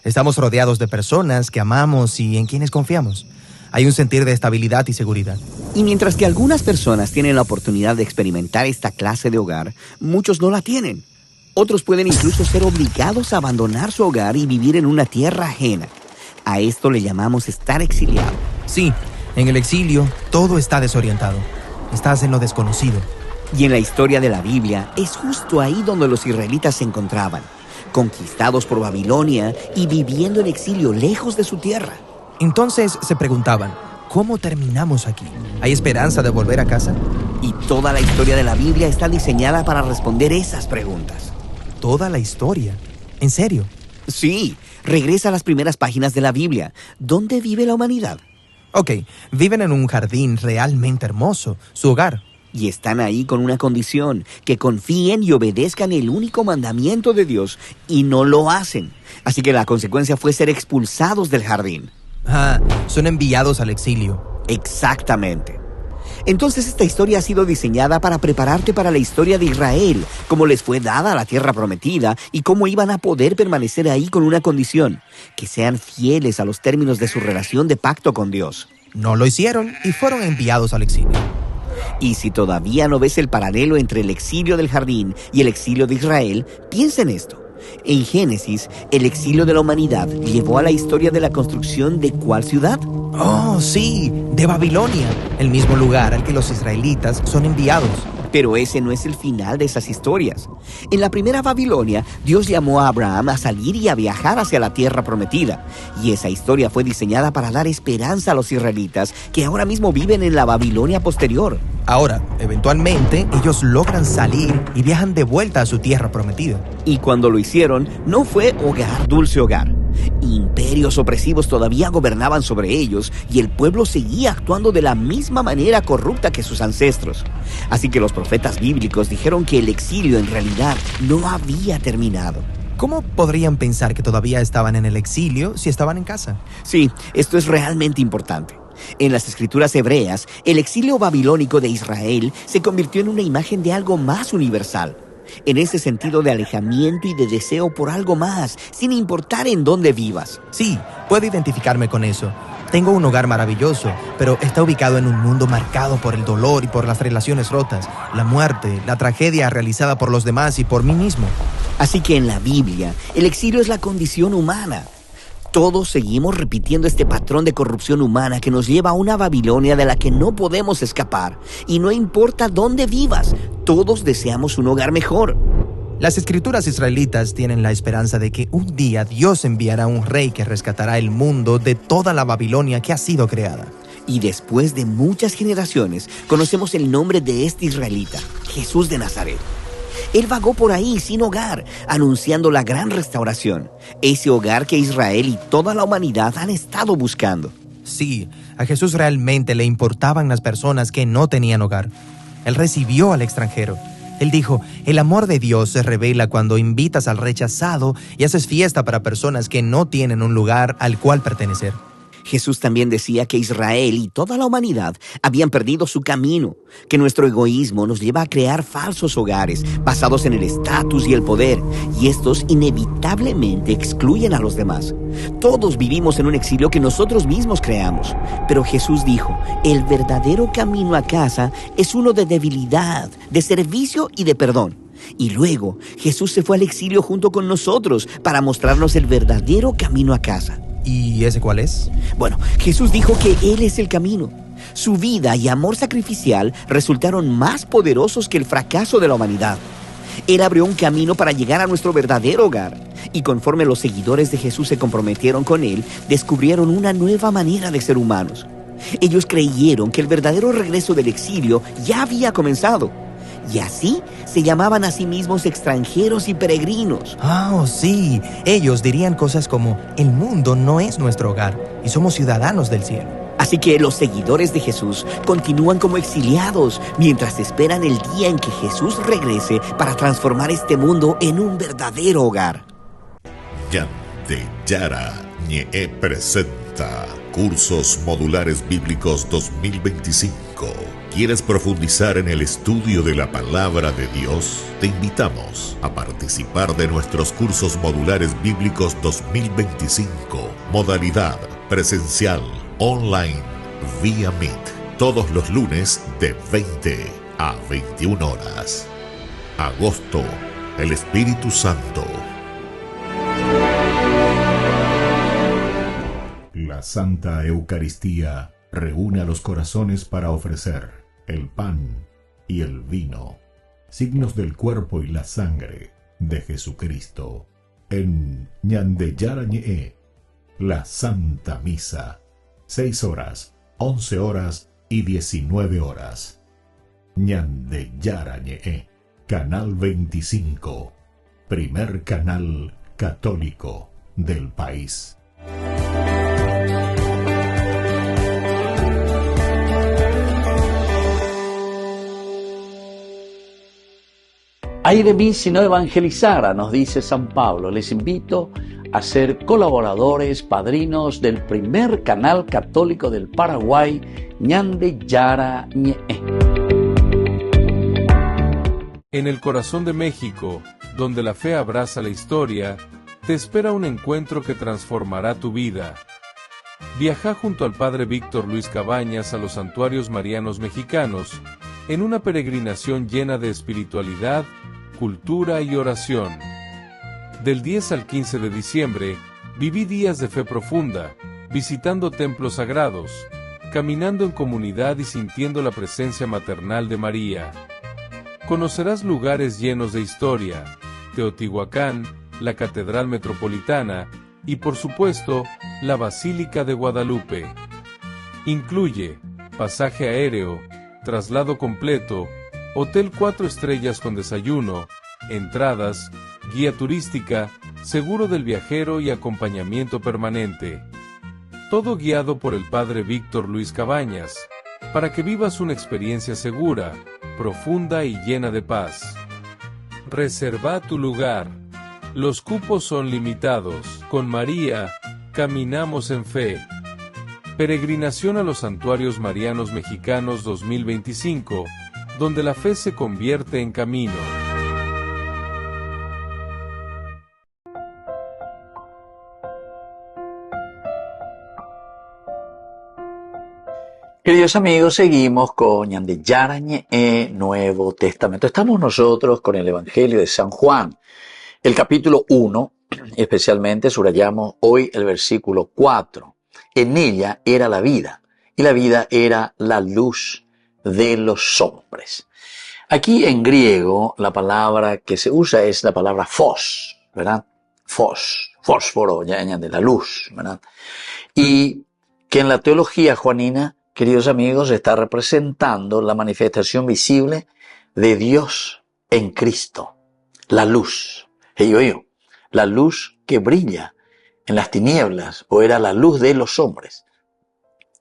Estamos rodeados de personas que amamos y en quienes confiamos. Hay un sentir de estabilidad y seguridad. Y mientras que algunas personas tienen la oportunidad de experimentar esta clase de hogar, muchos no la tienen. Otros pueden incluso ser obligados a abandonar su hogar y vivir en una tierra ajena. A esto le llamamos estar exiliado. Sí, en el exilio todo está desorientado. Estás en lo desconocido. Y en la historia de la Biblia, es justo ahí donde los israelitas se encontraban, conquistados por Babilonia y viviendo en exilio lejos de su tierra. Entonces se preguntaban, ¿cómo terminamos aquí? ¿Hay esperanza de volver a casa? Y toda la historia de la Biblia está diseñada para responder esas preguntas. ¿Toda la historia? ¿En serio? Sí, regresa a las primeras páginas de la Biblia. ¿Dónde vive la humanidad? Ok, viven en un jardín realmente hermoso, su hogar. Y están ahí con una condición, que confíen y obedezcan el único mandamiento de Dios, y no lo hacen. Así que la consecuencia fue ser expulsados del jardín. Son enviados al exilio. Exactamente. Entonces esta historia ha sido diseñada para prepararte para la historia de Israel, cómo les fue dada la tierra prometida y cómo iban a poder permanecer ahí con una condición, que sean fieles a los términos de su relación de pacto con Dios. No lo hicieron y fueron enviados al exilio. Y si todavía no ves el paralelo entre el exilio del jardín y el exilio de Israel, piensa en esto. En Génesis, el exilio de la humanidad llevó a la historia de la construcción ¿de cuál ciudad? Oh, sí, de Babilonia, el mismo lugar al que los israelitas son enviados. Pero ese no es el final de esas historias. En la primera Babilonia, Dios llamó a Abraham a salir y a viajar hacia la tierra prometida. Y esa historia fue diseñada para dar esperanza a los israelitas que ahora mismo viven en la Babilonia posterior. Ahora, eventualmente, ellos logran salir y viajan de vuelta a su tierra prometida. Y cuando lo hicieron, no fue hogar, dulce hogar. Imperios opresivos todavía gobernaban sobre ellos y el pueblo seguía actuando de la misma manera corrupta que sus ancestros. Así que los profetas bíblicos dijeron que el exilio en realidad no había terminado. ¿Cómo podrían pensar que todavía estaban en el exilio si estaban en casa? Sí, esto es realmente importante. En las escrituras hebreas, el exilio babilónico de Israel se convirtió en una imagen de algo más universal. En ese sentido de alejamiento y de deseo por algo más, sin importar en dónde vivas. Sí, puedo identificarme con eso. Tengo un hogar maravilloso, pero está ubicado en un mundo marcado por el dolor y por las relaciones rotas, la muerte, la tragedia realizada por los demás y por mí mismo. Así que en la Biblia, el exilio es la condición humana. Todos seguimos repitiendo este patrón de corrupción humana que nos lleva a una Babilonia de la que no podemos escapar. Y no importa dónde vivas, todos deseamos un hogar mejor. Las escrituras israelitas tienen la esperanza de que un día Dios enviará un rey que rescatará el mundo de toda la Babilonia que ha sido creada. Y después de muchas generaciones, conocemos el nombre de este israelita, Jesús de Nazaret. Él vagó por ahí sin hogar, anunciando la gran restauración, ese hogar que Israel y toda la humanidad han estado buscando. Sí, a Jesús realmente le importaban las personas que no tenían hogar. Él recibió al extranjero. Él dijo, el amor de Dios se revela cuando invitas al rechazado y haces fiesta para personas que no tienen un lugar al cual pertenecer. Jesús también decía que Israel y toda la humanidad habían perdido su camino, que nuestro egoísmo nos lleva a crear falsos hogares basados en el estatus y el poder, y estos inevitablemente excluyen a los demás. Todos vivimos en un exilio que nosotros mismos creamos, pero Jesús dijo, el verdadero camino a casa es uno de debilidad, de servicio y de perdón. Y luego Jesús se fue al exilio junto con nosotros para mostrarnos el verdadero camino a casa. ¿Y ese cuál es? Bueno, Jesús dijo que Él es el camino. Su vida y amor sacrificial resultaron más poderosos que el fracaso de la humanidad. Él abrió un camino para llegar a nuestro verdadero hogar. Y conforme los seguidores de Jesús se comprometieron con Él, descubrieron una nueva manera de ser humanos. Ellos creyeron que el verdadero regreso del exilio ya había comenzado. Y así se llamaban a sí mismos extranjeros y peregrinos. Sí. Ellos dirían cosas como, el mundo no es nuestro hogar y somos ciudadanos del cielo. Así que los seguidores de Jesús continúan como exiliados mientras esperan el día en que Jesús regrese para transformar este mundo en un verdadero hogar. Ñande Yara Ñe presenta Cursos Modulares Bíblicos 2025. ¿Quieres profundizar en el estudio de la Palabra de Dios? Te invitamos a participar de nuestros Cursos Modulares Bíblicos 2025. Modalidad presencial, online, vía Meet. Todos los lunes de 20 a 21 horas. Agosto, el Espíritu Santo. La Santa Eucaristía reúne a los corazones para ofrecer el pan y el vino, signos del cuerpo y la sangre de Jesucristo. En Ñande Yara Ñe, la Santa Misa, 6 horas, 11 horas y 19 horas. Ñande Yara Ñe, Canal 25, primer canal católico del país. Ay de mí si no evangelizara, nos dice San Pablo. Les invito a ser colaboradores, padrinos del primer canal católico del Paraguay, Ñande Yara Ñe. En el corazón de México, donde la fe abraza la historia, te espera un encuentro que transformará tu vida. Viaja junto al Padre Víctor Luis Cabañas a los santuarios marianos mexicanos, en una peregrinación llena de espiritualidad, cultura y oración. Del 10 al 15 de diciembre, viví días de fe profunda, visitando templos sagrados, caminando en comunidad y sintiendo la presencia maternal de María. Conocerás lugares llenos de historia, Teotihuacán, la Catedral Metropolitana y, por supuesto, la Basílica de Guadalupe. Incluye pasaje aéreo, traslado completo, hotel 4 estrellas con desayuno, entradas, guía turística, seguro del viajero y acompañamiento permanente. Todo guiado por el Padre Víctor Luis Cabañas, para que vivas una experiencia segura, profunda y llena de paz. Reserva tu lugar. Los cupos son limitados. Con María, caminamos en fe. Peregrinación a los Santuarios Marianos Mexicanos 2025, donde la fe se convierte en camino. Queridos amigos, seguimos con Ñande Yarañe Nuevo Testamento. Estamos nosotros con el Evangelio de San Juan, el capítulo 1, especialmente subrayamos hoy el versículo 4. En ella era la vida, y la vida era la luz de los hombres. Aquí en griego la palabra que se usa es la palabra phos, ¿verdad? Phos, fósforo, ya de la luz, ¿verdad? Y que en la teología juanina, queridos amigos, está representando la manifestación visible de Dios en Cristo, la luz. La luz que brilla en las tinieblas, o era la luz de los hombres.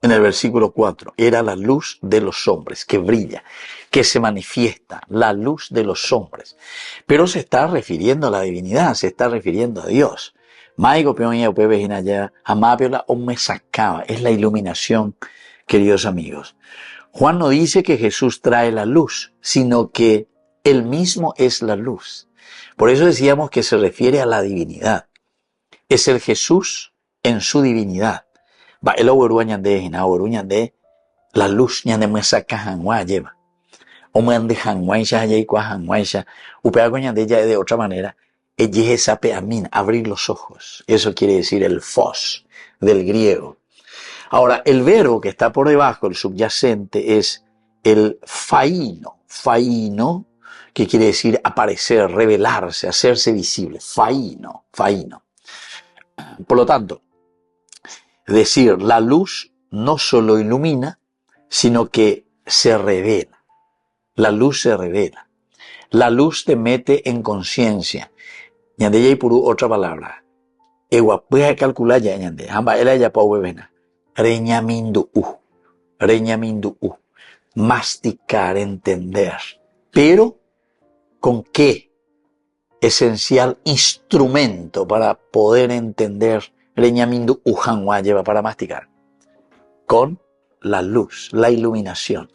En el versículo 4, era la luz de los hombres que brilla, que se manifiesta, la luz de los hombres. Pero se está refiriendo a la divinidad, se está refiriendo a Dios. Es la iluminación, queridos amigos. Juan no dice que Jesús trae la luz, sino que Él mismo es la luz. Por eso decíamos que se refiere a la divinidad. Es el Jesús en su divinidad. La luz ñande me saca hanwa lleva. O me ande hanwa ya ya igual hanwa ya. Upeago ñande ya de otra manera. Ella sape amin, abrir los ojos. Eso quiere decir el phos del griego. Ahora, el verbo que está por debajo, el subyacente, es el faino. Faino, que quiere decir aparecer, revelarse, hacerse visible. Faino. Por lo tanto, decir la luz no solo ilumina, sino que se revela. La luz se revela. La luz te mete en conciencia. Ñande ya puru otra palabra. Ewa puede calcular ya ñande. Hamba ela ya pau bebena. Reñamindu. Masticar, entender. Pero, ¿con qué esencial instrumento para poder entender Reñamindu Ujanwa lleva para masticar? Con la luz, la iluminación.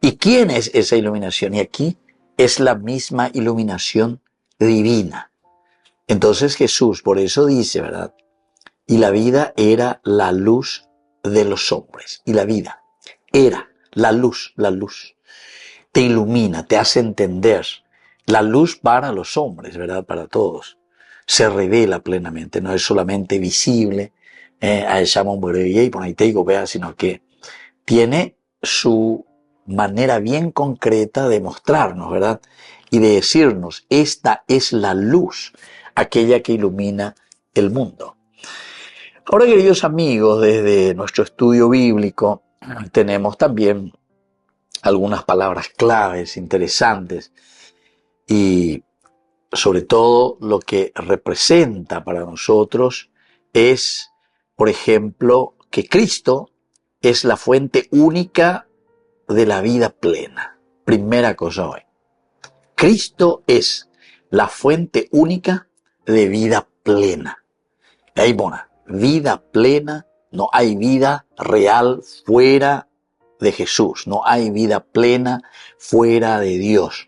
¿Y quién es esa iluminación? Y aquí es la misma iluminación divina. Entonces Jesús, por eso dice, ¿verdad? Y la vida era la luz de los hombres. Y la vida era la luz. Te ilumina, te hace entender. La luz para los hombres, ¿verdad? Para todos. Se revela plenamente, no es solamente visible, sino que tiene su manera bien concreta de mostrarnos, ¿verdad? Y de decirnos, esta es la luz, aquella que ilumina el mundo. Ahora, queridos amigos, desde nuestro estudio bíblico tenemos también algunas palabras claves, interesantes, y sobre todo lo que representa para nosotros es, por ejemplo, que Cristo es la fuente única de la vida plena. Primera cosa hoy. Cristo es la fuente única de vida plena. Y ahí pone, vida plena, no hay vida real fuera de Jesús, no hay vida plena fuera de Dios.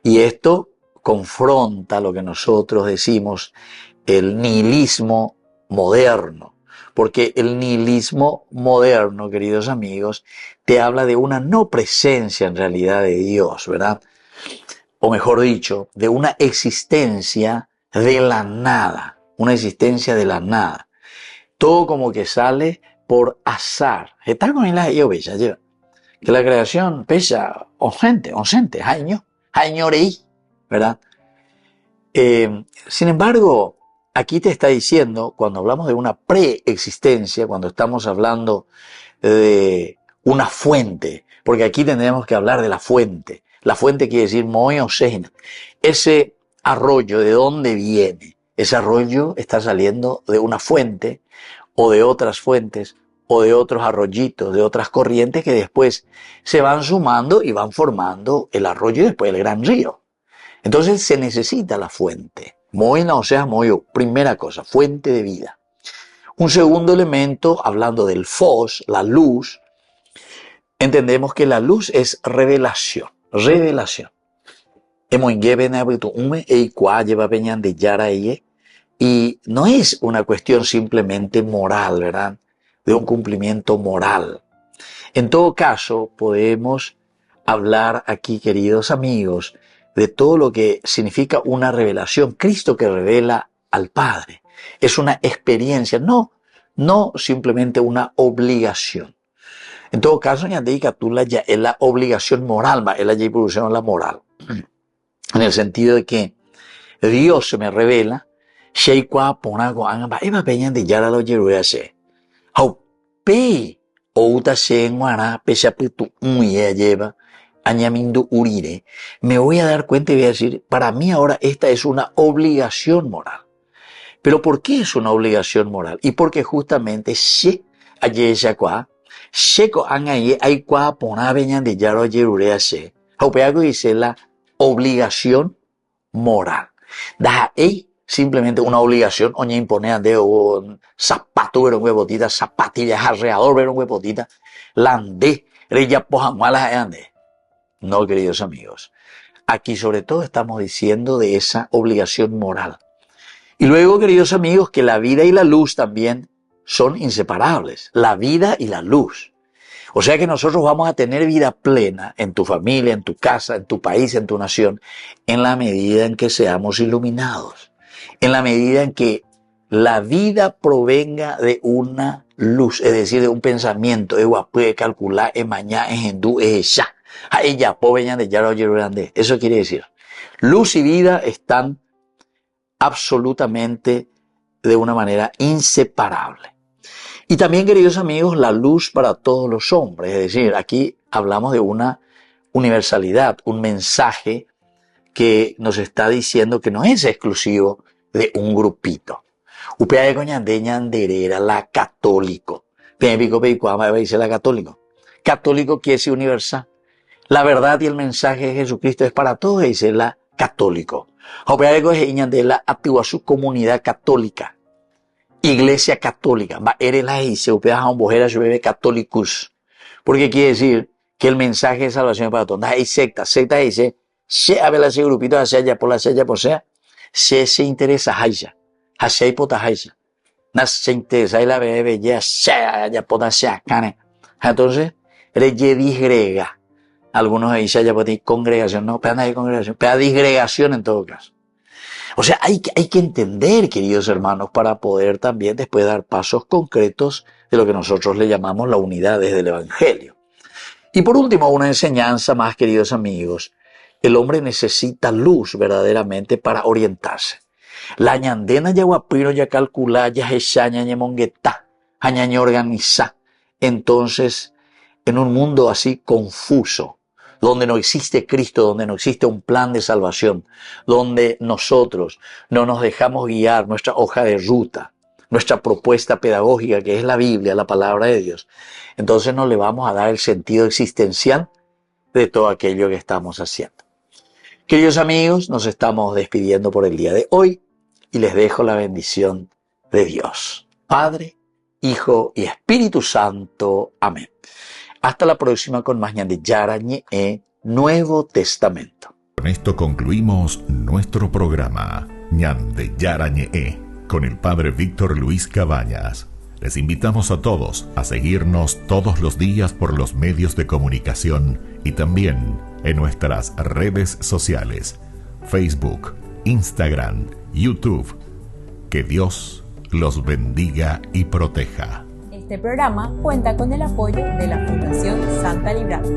Y esto confronta lo que nosotros decimos el nihilismo moderno, porque el nihilismo moderno, queridos amigos, te habla de una no presencia en realidad de Dios, ¿verdad? O mejor dicho, de una existencia de la nada, una existencia de la nada. Todo como que sale por azar. Está con la que la creación pesa ausente, años, ¿verdad? Sin embargo, aquí te está diciendo, cuando hablamos de una preexistencia, cuando estamos hablando de una fuente, porque aquí tendríamos que hablar de la fuente. La fuente quiere decir moe sejna. Ese arroyo, ¿de dónde viene? Ese arroyo está saliendo de una fuente o de otras fuentes o de otros arroyitos, de otras corrientes que después se van sumando y van formando el arroyo y después el gran río. Entonces se necesita la fuente. Moina, o sea, moyo, primera cosa, fuente de vida. Un segundo elemento, hablando del fos, la luz, entendemos que la luz es revelación, revelación. Y no es una cuestión simplemente moral, ¿verdad? De un cumplimiento moral. En todo caso, podemos hablar aquí, queridos amigos, de todo lo que significa una revelación. Cristo que revela al Padre. Es una experiencia, no simplemente una obligación. En todo caso, ya es la obligación moral, es la producción la moral. En el sentido de que Dios se me revela, me voy a dar cuenta y voy a decir, para mí ahora esta es una obligación moral. ¿Pero por qué es una obligación moral? Y porque justamente dice la obligación moral. Simplemente una obligación, oña impone de un zapato, ver un huevotita, zapatillas alrededor, ver un huevotita, landé, reya pojamualas ande. No, queridos amigos. Aquí sobre todo estamos diciendo de esa obligación moral. Y luego, queridos amigos, que la vida y la luz también son inseparables. La vida y la luz. O sea que nosotros vamos a tener vida plena en tu familia, en tu casa, en tu país, en tu nación, en la medida en que seamos iluminados. En la medida en que la vida provenga de una luz, es decir, de un pensamiento. Puede calcular, mañana, hindú, ya. Eso quiere decir, luz y vida están absolutamente de una manera inseparable. Y también, queridos amigos, la luz para todos los hombres. Es decir, aquí hablamos de una universalidad, un mensaje que nos está diciendo que no es exclusivo de un grupito. Upea de coñandeña la católico. Dice la católico. Católico quiere decir universal. La verdad y el mensaje de Jesucristo es para todos, dice la católico. Upea de la activa su comunidad católica. Iglesia católica. Eres la dice, upea a un bojera su bebé católicus. Porque quiere decir que el mensaje de salvación es para todos. Hay secta. Secta dice, se habla ese grupito, hacia allá por la sella por sea. Se interesa hacia pota hacia. Se interesa y la bebé ya allá pota sea cane. Entonces, reye disgrega. Algunos ahí se haya por congregación, no, pero no hay congregación, pero disgregación en todo caso. O sea, hay que entender, queridos hermanos, para poder también después dar pasos concretos de lo que nosotros le llamamos la unidad desde el Evangelio. Y por último, una enseñanza más, queridos amigos. El hombre necesita luz verdaderamente para orientarse. La ñandena ya guapino ya calcula ya hechaña ña mongueta, añaña organiza. Entonces, en un mundo así confuso, donde no existe Cristo, donde no existe un plan de salvación, donde nosotros no nos dejamos guiar nuestra hoja de ruta, nuestra propuesta pedagógica, que es la Biblia, la palabra de Dios, entonces no le vamos a dar el sentido existencial de todo aquello que estamos haciendo. Queridos amigos, nos estamos despidiendo por el día de hoy y les dejo la bendición de Dios, Padre, Hijo y Espíritu Santo. Amén. Hasta la próxima con más Ñandillara Ñe, Nuevo Testamento. Con esto concluimos nuestro programa Ñandillara Ñe con el Padre Víctor Luis Cabañas. Les invitamos a todos a seguirnos todos los días por los medios de comunicación y también en nuestras redes sociales, Facebook, Instagram, YouTube. Que Dios los bendiga y proteja. Este programa cuenta con el apoyo de la Fundación Santa Librada.